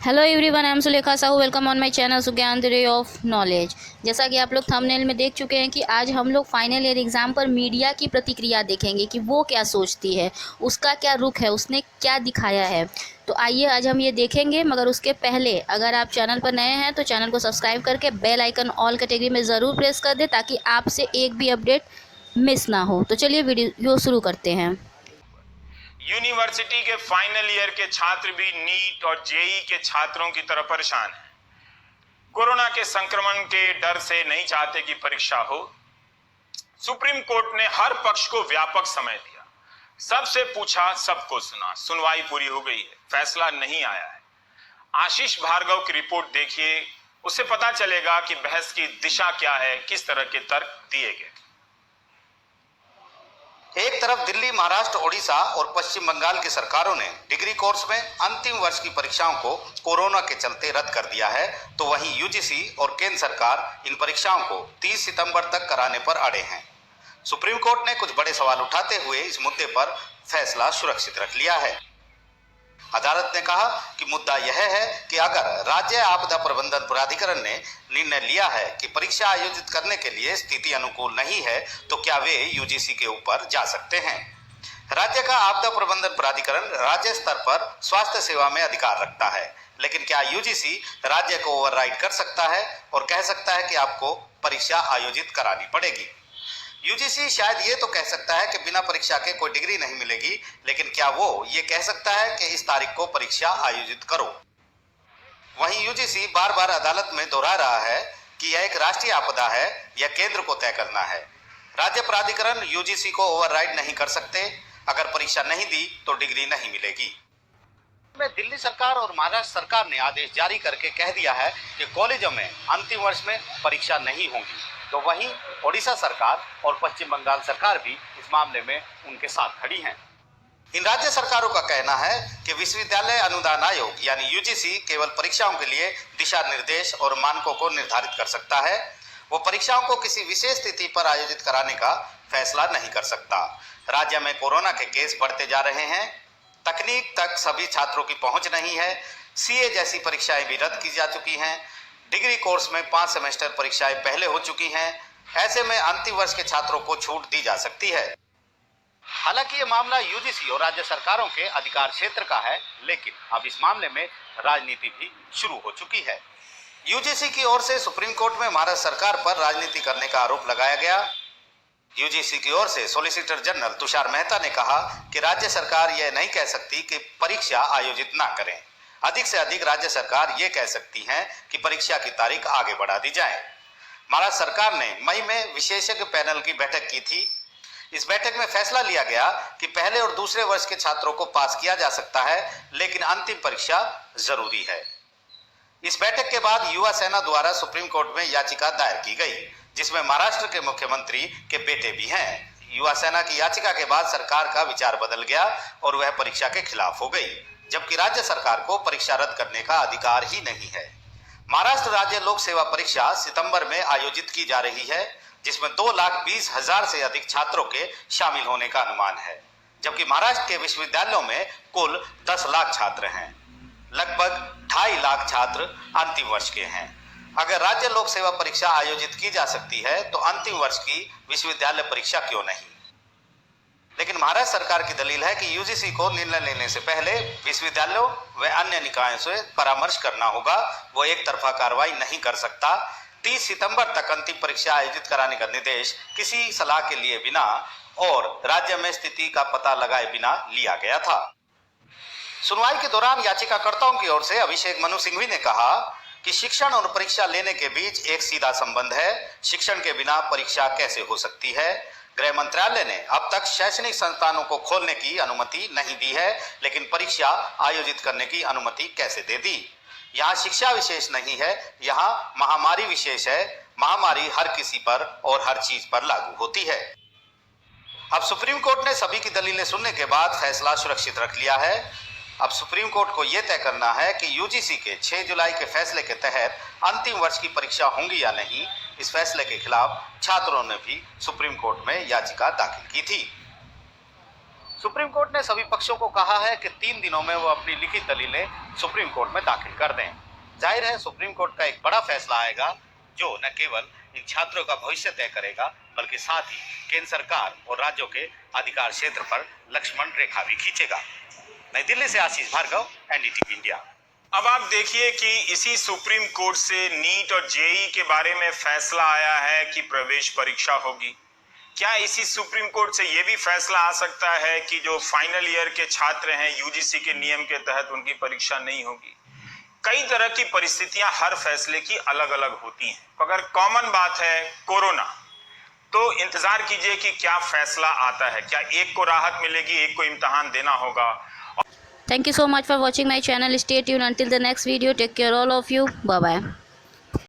Hello everyone, I am Sulekha Sahu. Welcome on my channel Sugyan the ray of knowledge. जैसा कि आप लोग थंबनेल में देख चुके हैं कि आज हम लोग फाइनल ईयर एग्ज़ाम पर मीडिया की प्रतिक्रिया देखेंगे कि वो क्या सोचती है, उसका क्या रुख है, उसने क्या दिखाया है। तो आइए आज हम ये देखेंगे, मगर उसके पहले अगर आप चैनल पर नए हैं तो चैनल को सब्सक्राइब करके बेल आइकन ऑल कैटेगरी में ज़रूर प्रेस कर दें ताकि आपसे एक भी अपडेट मिस ना हो। तो चलिए वीडियो शुरू करते हैं। यूनिवर्सिटी के फाइनल ईयर के छात्र भी नीट और जेई के छात्रों की तरह परेशान हैं। कोरोना के संक्रमण के डर से नहीं चाहते कि परीक्षा हो। सुप्रीम कोर्ट ने हर पक्ष को व्यापक समय दिया, सबसे पूछा, सबको सुना, सुनवाई पूरी हो गई है, फैसला नहीं आया है। आशीष भार्गव की रिपोर्ट देखिए, उससे पता चलेगा कि बहस की दिशा क्या है, किस तरह के तर्क दिए गए। एक तरफ दिल्ली, महाराष्ट्र, ओडिशा और पश्चिम बंगाल की सरकारों ने डिग्री कोर्स में अंतिम वर्ष की परीक्षाओं को कोरोना के चलते रद्द कर दिया है, तो वहीं यूजीसी और केंद्र सरकार इन परीक्षाओं को 30 सितंबर तक कराने पर अड़े हैं। सुप्रीम कोर्ट ने कुछ बड़े सवाल उठाते हुए इस मुद्दे पर फैसला सुरक्षित रख लिया है। अदालत ने कहा कि मुद्दा यह है कि अगर राज्य आपदा प्रबंधन प्राधिकरण ने निर्णय लिया है कि परीक्षा आयोजित करने के लिए स्थिति अनुकूल नहीं है, तो क्या वे यूजीसी के ऊपर जा सकते हैं। राज्य का आपदा प्रबंधन प्राधिकरण राज्य स्तर पर स्वास्थ्य सेवा में अधिकार रखता है, लेकिन क्या यूजीसी राज्य को ओवरराइड कर सकता है और कह सकता है कि आपको परीक्षा आयोजित करानी पड़ेगी। यूजीसी शायद ये तो कह सकता है कि बिना परीक्षा के कोई डिग्री नहीं मिलेगी, लेकिन क्या वो ये कह सकता है कि इस तारीख को परीक्षा आयोजित करो। वहीं यूजीसी बार बार अदालत में दोहरा रहा है कि यह एक राष्ट्रीय आपदा है, यह केंद्र को तय करना है। राज्य प्राधिकरण यूजीसी को ओवरराइड नहीं कर सकते। अगर परीक्षा नहीं दी तो डिग्री नहीं मिलेगी। दिल्ली सरकार और महाराष्ट्र सरकार ने आदेश जारी करके कह दिया है कि कॉलेजों में अंतिम वर्ष में परीक्षा नहीं होगी, तो वहीं ओडिशा सरकार और पश्चिम बंगाल सरकार भी इस मामले में उनके साथ खड़ी हैं। इन राज्य सरकारों का कहना है कि विश्वविद्यालय अनुदान आयोग यानी यूजीसी केवल परीक्षाओं के लिए दिशा निर्देश और मानकों को निर्धारित कर सकता है। वो परीक्षाओं को किसी विशेष तिथि पर आयोजित कराने का फैसला नहीं कर सकता। राज्य में कोरोना के केस बढ़ते जा रहे हैं, तकनीक तक सभी छात्रों की पहुंच नहीं है, सीए जैसी परीक्षाएं भी रद्द की जा चुकी हैं, डिग्री कोर्स में 5 सेमेस्टर परीक्षाएं पहले हो चुकी हैं। ऐसे में अंतिम वर्ष के छात्रों को छूट दी जा सकती है। हालांकि ये मामला यूजीसी और राज्य सरकारों के अधिकार क्षेत्र का है, लेकिन अब इस मामले में राजनीति भी शुरू हो चुकी है। यूजीसी की ओर से सुप्रीम कोर्ट में महाराष्ट्र सरकार पर राजनीति करने का आरोप लगाया गया। यूजीसी की ओर से सॉलिसिटर जनरल तुषार मेहता ने कहा कि राज्य सरकार यह नहीं कह सकती कि परीक्षा आयोजित ना करें। अधिक से अधिक राज्य सरकार ये कह सकती है कि परीक्षा की तारीख आगे बढ़ा दी जाए। महाराष्ट्र सरकार ने मई में विशेषज्ञ पैनल की बैठक की थी। इस बैठक में फैसला लिया गया कि पहले और दूसरे वर्ष के छात्रों को पास किया जा सकता है, लेकिन अंतिम परीक्षा जरूरी है। इस बैठक के बाद युवा सेना द्वारा सुप्रीम कोर्ट में याचिका दायर की गई, जिसमें महाराष्ट्र के मुख्यमंत्री के बेटे भी हैं। युवा सेना की याचिका के बाद सरकार का विचार बदल गया और वह परीक्षा के खिलाफ हो गई, जबकि राज्य सरकार को परीक्षा रद्द करने का अधिकार ही नहीं है। महाराष्ट्र राज्य लोक सेवा परीक्षा सितंबर में आयोजित की जा रही है, जिसमें 2,20,000 से अधिक छात्रों के शामिल होने का अनुमान है, जबकि महाराष्ट्र के विश्वविद्यालयों में कुल 10 लाख छात्र हैं। लगभग 2.5 लाख छात्र अंतिम वर्ष के हैं। अगर राज्य लोक सेवा परीक्षा आयोजित की जा सकती है तो अंतिम वर्ष की विश्वविद्यालय परीक्षा क्यों नहीं। लेकिन महाराष्ट्र सरकार की दलील है कि यूजीसी को निर्णय लेने से पहले विश्वविद्यालयों व अन्य निकायों से परामर्श करना होगा। वो एक तरफा कार्रवाई नहीं कर सकता। 30 सितंबर तक अंतिम परीक्षा आयोजित कराने का निर्देश किसी सलाह के लिए बिना और राज्य में स्थिति का पता लगाए बिना लिया गया था। सुनवाई के दौरान याचिकाकर्ताओं की ओर से अभिषेक मनु सिंघवी ने कहा कि शिक्षण और परीक्षा लेने के बीच एक सीधा संबंध है। शिक्षण के बिना परीक्षा कैसे हो सकती है। गृह मंत्रालय ने अब तक शैक्षणिक संस्थानों को खोलने की अनुमति नहीं दी है, लेकिन परीक्षा आयोजित करने की अनुमति कैसे दे दी। यहाँ शिक्षा विशेष नहीं है, यहाँ महामारी विशेष है। महामारी हर किसी पर और हर चीज पर लागू होती है। अब सुप्रीम कोर्ट ने सभी की दलीलें सुनने के बाद फैसला सुरक्षित रख लिया है। अब सुप्रीम कोर्ट को यह तय करना है कि यूजीसी के 6 जुलाई के फैसले के तहत अंतिम वर्ष की परीक्षा होंगी या नहीं। इस फैसले के खिलाफ छात्रों ने भी सुप्रीम कोर्ट में याचिका दाखिल की थी। सुप्रीम कोर्ट ने सभी पक्षों को कहा है कि 3 दिनों में वो अपनी लिखित दलीलें सुप्रीम कोर्ट में दाखिल कर दें। जाहिर है सुप्रीम कोर्ट का एक बड़ा फैसला आएगा जो न केवल इन छात्रों का भविष्य तय करेगा बल्कि साथ ही केंद्र सरकार और राज्यों के अधिकार क्षेत्र पर लक्ष्मण रेखा भी खींचेगा। नई दिल्ली से आशीष भार्गव, एनडीटीवी इंडिया। अब आप देखिए कि इसी सुप्रीम कोर्ट से नीट और जेई के बारे में फैसला आया है कि प्रवेश परीक्षा होगी। क्या इसी सुप्रीम कोर्ट से यह भी फैसला आ सकता है कि जो फाइनल ईयर के छात्र हैं यूजीसी के नियम के तहत उनकी परीक्षा नहीं होगी। कई तरह की परिस्थितियां हर फैसले की अलग अलग होती हैं। अगर कॉमन बात है कोरोना, तो इंतजार कीजिए कि क्या फैसला आता है। क्या एक को राहत मिलेगी, एक को इम्तिहान देना होगा। Thank you so much for watching my channel. Stay tuned until the next video. Take care all of you. Bye bye.